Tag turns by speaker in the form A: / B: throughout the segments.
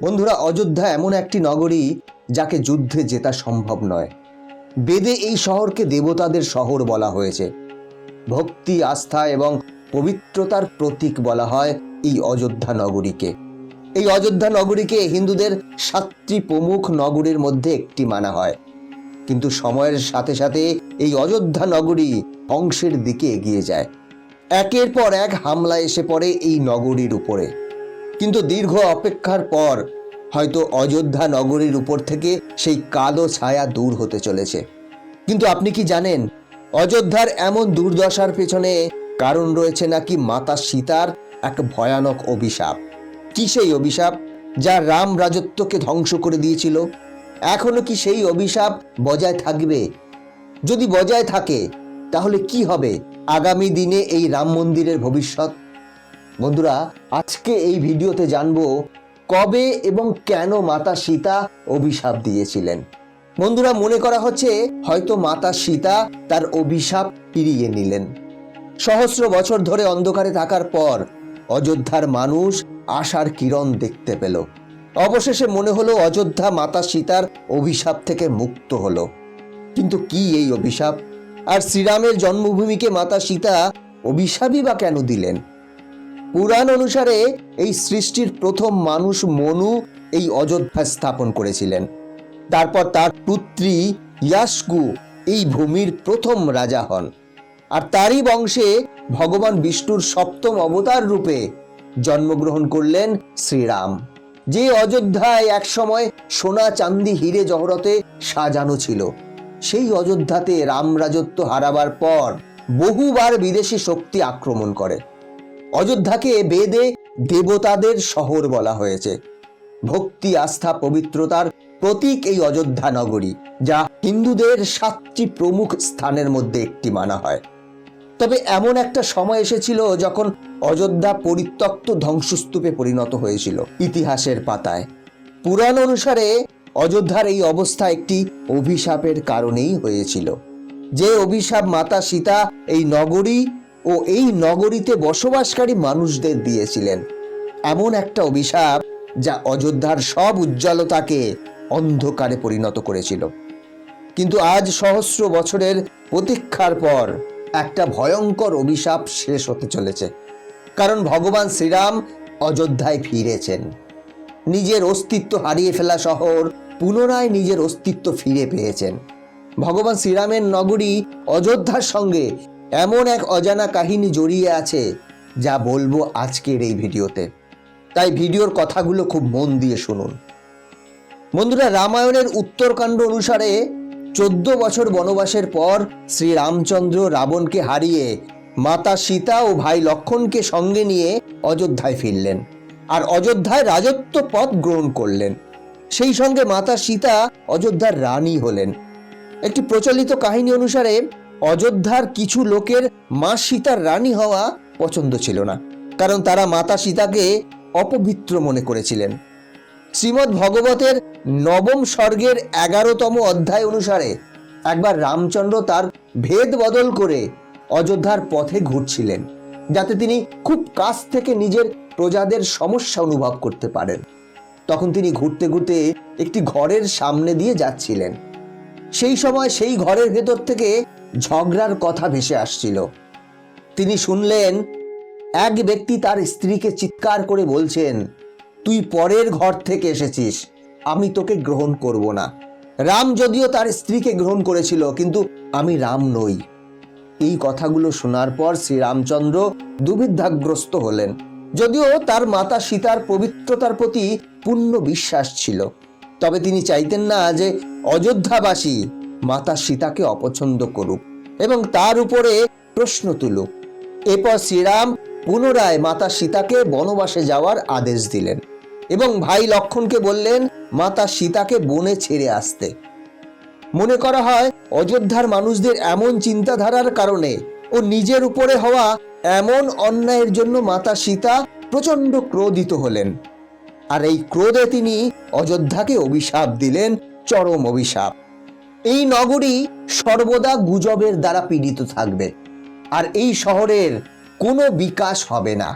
A: বন্ধুরা, অযোধ্যা এমন একটি নগরী যাকে যুদ্ধে জেতা সম্ভব নয়। বেদে এই শহরকে দেবতাদের শহর বলা হয়েছে। ভক্তি, আস্থা এবং পবিত্রতার প্রতীক বলা হয় এই অযোধ্যা নগরীকে। এই অযোধ্যা নগরীকে হিন্দুদের 7টি প্রমুখ নগরীর মধ্যে একটি মানা হয়। কিন্তু সময়ের সাথে সাথে এই অযোধ্যা নগরী ধ্বংসের দিকে এগিয়ে যায়। একের পর এক হামলা এসে পড়ে এই নগরীর উপরে। কিন্তু দীর্ঘ অপেক্ষার পর হয়তো অযোধ্যা নগরীর উপর থেকে সেই কালো ছায়া দূর হতে চলেছে। কিন্তু আপনি কি জানেন, অযোধ্যার এমন দুর্দশার পেছনে কারণ রয়েছে নাকি মাতা সীতার এক ভয়ানক অভিশাপ। কি সেই অভিশাপ যা রাম রাজত্বকে ধ্বংস করে দিয়েছিল? এখনো কি সেই অভিশাপ বজায় থাকবে? যদি বজায় থাকে তাহলে কি হবে আগামী দিনে এই রাম মন্দিরের ভবিষ্যৎ? বন্ধুরা, আজকে এই ভিডিওতে জানবো কবে এবং কেন মাতা সীতা অভিশাপ দিয়েছিলেন। বন্ধুরা, মনে করা হচ্ছে হয়তো মাতা সীতা তার অভিশাপ ফিরিয়ে নিলেন। সহস্র বছর ধরে অন্ধকারে থাকার পর অযোধ্যার মানুষ আশার কিরণ দেখতে পেল। অবশেষে মনে হলো অযোধ্যা মাতা সীতার অভিশাপ থেকে মুক্ত হলো। কিন্তু কি এই অভিশাপ? আর শ্রীরামের জন্মভূমিকে মাতা সীতা অভিশাপই বা কেন দিলেন? পুরাণ অনুসারে এই সৃষ্টির প্রথম মানুষ মনু এই অযোধ্যা স্থাপন করেছিলেন। তারপর তার পুত্রী ইয়াস্কু এই ভূমির প্রথম রাজা হন। আর তারই বংশে ভগবান বিষ্ণুর 7ম অবতার রূপে জন্মগ্রহণ করলেন শ্রীরাম। যে অযোধ্যায় একসময় সোনা, চাঁদি, হিরে জহরতে সাজানো ছিল, সেই অযোধ্যাতে রাম রাজত্ব হারাবার পর বহুবার বিদেশি শক্তি আক্রমণ করে। অযোধ্যাকে বেদে দেবতাদের শহর বলা হয়েছে। ভক্তি, আস্থা, পবিত্রতার প্রতীক এই অযোধ্যা নগরী, যা হিন্দুদের 7টি প্রমুখ স্থানের মধ্যে একটি মানা হয়। তবে এমন একটা সময় এসেছিল যখন অযোধ্যা পরিত্যক্ত ধ্বংসস্তূপে পরিণত হয়েছিল ইতিহাসের পাতায়। পুরাণ অনুসারে অযোধ্যার এই অবস্থা একটি অভিশাপের কারণেই হয়েছিল। যে অভিশাপ মাতা সীতা এই নগরী ও এই নগরীতে বসবাসকারী মানুষদের দিয়েছিলেন। এমন একটা অভিশাপ যা অযোধ্যার সব উজ্জ্বলতাকে অন্ধকারে পরিণত করেছিল। কিন্তু আজ সহস্র বছরের প্রতীক্ষার পর একটা ভয়ঙ্কর অভিশাপ শেষ হতে চলেছে। কারণ ভগবান শ্রীরাম অযোধ্যায় ফিরেছেন। নিজের অস্তিত্ব হারিয়ে ফেলা শহর পুনরায় নিজের অস্তিত্ব ফিরে পেয়েছেন। ভগবান শ্রীরামের নগরী অযোধ্যার সঙ্গে এমন এক অজানা কাহিনী জড়িয়ে আছে যা বলবো আজকের এই ভিডিওতে। তাই ভিডিওর কথাগুলো খুব মন দিয়ে শুনুন। বন্ধুরা, রামায়ণের উত্তরকাণ্ড অনুসারে 14 বছর বনবাসের পর শ্রী রামচন্দ্র রাবণকে হারিয়ে মাতা সীতা ও ভাই লক্ষণকে সঙ্গে নিয়ে অযোধ্যায় ফিরলেন আর অযোধ্যায় রাজত্ব পদ গ্রহণ করলেন। সেই সঙ্গে মাতা সীতা অযোধ্যার রানী হলেন। একটি প্রচলিত কাহিনী অনুসারে অযোধ্যার কিছু লোকের মা সীতার রানী হওয়া পছন্দ ছিল না, কারণ তারা মাতা সীতাকে অপবিত্র মনে করেছিলেন। শ্রীমদ্ ভগবতের 9ম স্বর্গের 11তম অধ্যায় অনুসারে একবার রামচন্দ্র তার ভেদ বদল করে অযোধ্যার পথে ঘুরছিলেন, যাতে তিনি খুব কাছ থেকে নিজের প্রজাদের সমস্যা অনুভব করতে পারেন। তখন তিনি ঘুরতে ঘুরতে একটি ঘরের সামনে দিয়ে যাচ্ছিলেন। সেই সময় সেই ঘরের ভেতর থেকে ঝগড়ার কথা ভেসে আসছিল। তিনি শুনলেন এক ব্যক্তি তার স্ত্রীকে চিৎকার করে বলছেন, তুই পরের ঘর থেকে এসেছিস, আমি তোকে গ্রহণ করব না। রাম যদিও তার স্ত্রীকে গ্রহণ করেছিল, কিন্তু আমি রাম নই। এই কথাগুলো শোনার পর শ্রীরামচন্দ্র দুর্বিধাগ্রস্ত হলেন। যদিও তার মাতা সীতার পবিত্রতার প্রতি পূর্ণ বিশ্বাস ছিল, তবে তিনি চাইতেন না যে অযোধ্যাবাসী মাতা সীতাকে অপছন্দ করুক এবং তার উপরে প্রশ্ন তুলুক। এরপর শ্রীরাম পুনরায় মাতা সীতাকে বনবাসে যাওয়ার আদেশ দিলেন এবং ভাই লক্ষণকে বললেন মাতা সীতাকে বনে ছেড়ে আসতে। মনে করা হয় অযোধ্যার মানুষদের এমন চিন্তাধারার কারণে ও নিজের উপরে হওয়া এমন অন্যায়ের জন্য মাতা সীতা প্রচন্ড ক্রোধিত হলেন। আর এই ক্রোধে তিনি অযোধ্যাকে অভিশাপ দিলেন, চরম অভিশাপ। এই নগরী সর্বদা গুজবের দ্বারা পীড়িত থাকবে আর এই শহরের কোনো বিকাশ হবে না।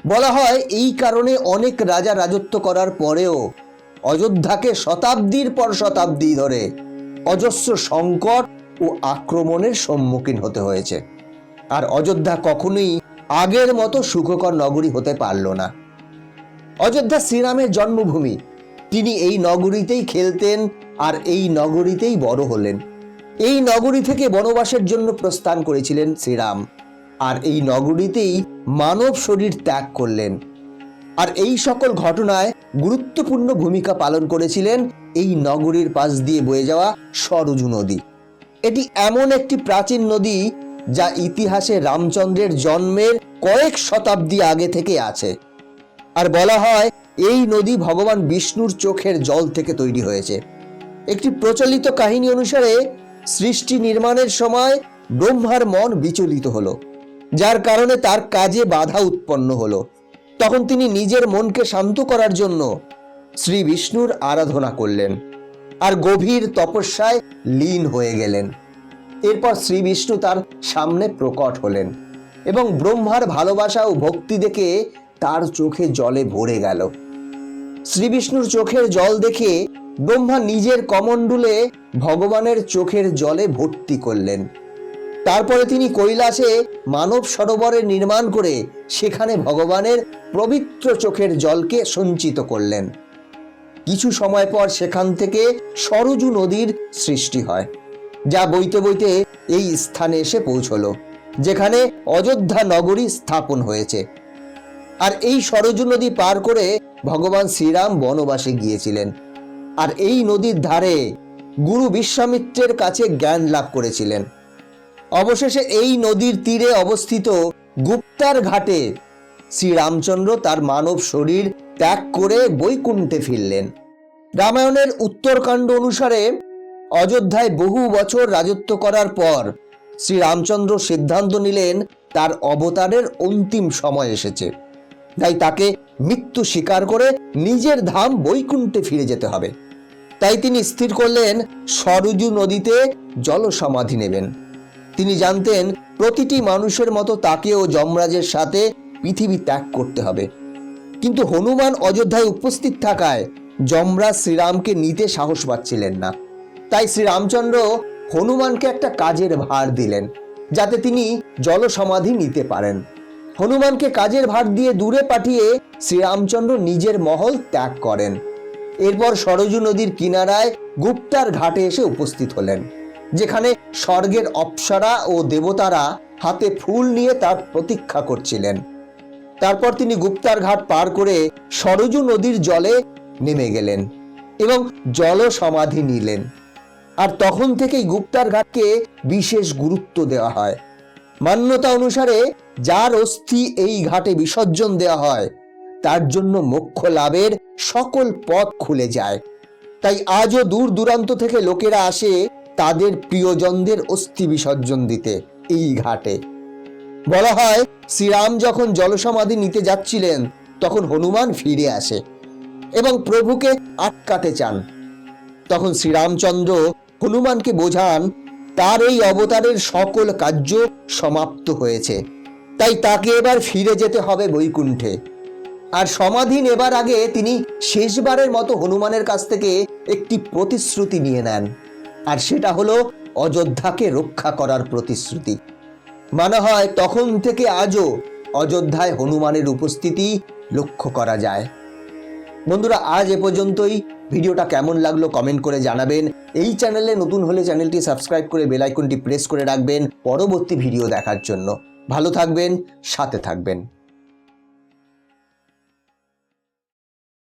A: বলা হয় এই কারণে অনেক রাজা রাজত্ব করার পরেও অযোধ্যাকে শতাব্দীর পর শতাব্দী ধরে অজস্র সংকট ও আক্রমণের সম্মুখীন হতে হয়েছে। আর অযোধ্যা কখনোই আগের মতো সুখকর নগরী হতে পারল না। অযোধ্যা শ্রীরামের জন্মভূমি। তিনি এই নগরীতেই খেলতেন আর এই নগরীতেই বড় হলেন। এই নগরী থেকে বনবাসের জন্য প্রস্থান করেছিলেন শ্রীরাম, আর এই নগরীতেই মানব শরীর ত্যাগ করলেন। আর এই সকল ঘটনায় গুরুত্বপূর্ণ ভূমিকা পালন করেছিলেন এই নগরীর পাশ দিয়ে বয়ে যাওয়া সরযূ নদী। এটি এমন একটি প্রাচীন নদী যা ইতিহাসে রামচন্দ্রের জন্মের কয়েক শতাব্দী আগে থেকে আছে। আর বলা হয় এই নদী ভগবান বিষ্ণুর চোখের জল থেকে তৈরি হয়েছে। একটি প্রচলিত কাহিনী অনুসারে সৃষ্টি নির্মাণের সময় ব্রহ্মার মন বিচলিত হলো, যার কারণে তার কাজে বাধা উৎপন্ন হলো। তখন তিনি নিজের মনকে শান্ত করার জন্য শ্রী বিষ্ণুর আরাধনা করলেন আর গভীর তপস্যায় লীন হয়ে গেলেন। এরপর শ্রী বিষ্ণু তার সামনে প্রকট হলেন এবং ব্রহ্মার ভালোবাসা ও ভক্তি দেখে তার চোখে জলে ভরে গেল। শ্রী বিষ্ণুর চোখের জল দেখে ব্রহ্মা নিজের কমণ্ডলে ভগবানের চোখের জলে ভর্তি করলেন। তারপরে তিনি কৈলাসে মানব সরোবরে নির্মাণ করে সেখানে ভগবানের পবিত্র চোখের জলকে সঞ্চিত করলেন। কিছু সময় পর সেখান থেকে সরযূ নদীর সৃষ্টি হয়, যা বইতে বইতে এই স্থানে এসে পৌঁছলো, যেখানে অযোধ্যা নগরী স্থাপন হয়েছে। আর এই সরযূ নদী পার করে ভগবান শ্রীরাম বনবাসে গিয়েছিলেন, আর এই নদীর ধারে গুরু বিশ্বামিত্রের কাছে জ্ঞান লাভ করেছিলেন। অবশেষে এই নদীর তীরে অবস্থিত গুপ্তার ঘাটে শ্রীরামচন্দ্র তার মানব শরীর ত্যাগ করে বৈকুণ্ঠে ফিরলেন। রামায়ণের উত্তরকাণ্ড অনুসারে অযোধ্যায় বহু বছর রাজত্ব করার পর শ্রীরামচন্দ্র সিদ্ধান্ত নিলেন তার অবতারের অন্তিম সময় এসেছে, তাই তাকে মৃত্যু স্বীকার করে নিজের ধাম বৈকুণ্ঠে ফিরে যেতে হবে। তাই তিনি স্থির করলেন সরযূ নদীতে জলসমাধি নেবেন। তিনি জানতেন প্রতিটি মানুষের মতো তাকেও যমরাজের সাথে পৃথিবী ত্যাগ করতে হবে। কিন্তু হনুমান অযোধ্যায় উপস্থিত থাকায় যমরাজ শ্রীরামকে নিতে সাহস পাচ্ছিলেন না। তাই শ্রীরামচন্দ্র হনুমানকে একটা কাজের ভার দিলেন, যাতে তিনি জলসমাধি নিতে পারেন। হনুমানকে কাজের ভার দিয়ে দূরে পাঠিয়ে শ্রীরামচন্দ্র নিজের মহল ত্যাগ করেন। এরপর সরযূ নদীর কিনারায় গুপ্তার ঘাটে এসে উপস্থিত হলেন, যেখানে স্বর্গের অপ্সরা ও দেবতারা হাতে ফুল নিয়ে তার প্রতীক্ষা করছিলেন। তারপর তিনি গুপ্তার ঘাট পার করে সরযূ নদীর জলে নেমে গেলেন এবং জল সমাধি নিলেন। আর তখন থেকেই গুপ্তার ঘাটকে বিশেষ গুরুত্ব দেওয়া হয়। মান্যতা অনুসারে যার অস্থি এই ঘাটে বিসর্জন দেওয়া হয় তার জন্য মোক্ষ লাভের সকল পথ খুলে যায়। তাই আজও দূর দূরান্ত থেকে লোকেরা আসে তাদের প্রিয়জনদের অস্থি বিসর্জন দিতে এই ঘাটে। বলা হয় শ্রীরাম যখন জলসমাধি নিতে যাচ্ছিলেন তখন হনুমান ফিরে আসে এবং প্রভুকে আটকাতে চান। তখন শ্রীরামচন্দ্র হনুমানকে বোঝান তার এই অবতারের সকল কার্য সমাপ্ত হয়েছে, তাই তাকে এবার ফিরে যেতে হবে বৈকুণ্ঠে। আর সমাধি নেবার আগে তিনি শেষবারের মতো হনুমানের কাছ থেকে একটি প্রতিশ্রুতি নিয়ে নেন, আর সেটা হলো অযোধ্যাকে রক্ষা করার প্রতিশ্রুতি। মনে হয় তখন থেকে আজও অযোধ্যায় হনুমানের উপস্থিতি লক্ষ্য করা যায়। বন্ধুরা, আজ এ পর্যন্তই। ভিডিওটা কেমন লাগলো কমেন্ট করে জানাবেন। এই চ্যানেলে নতুন হলে চ্যানেলটি সাবস্ক্রাইব করে বেল আইকনটি প্রেস করে রাখবেন পরবর্তী ভিডিও দেখার জন্য। ভালো থাকবেন, সাথে থাকবেন।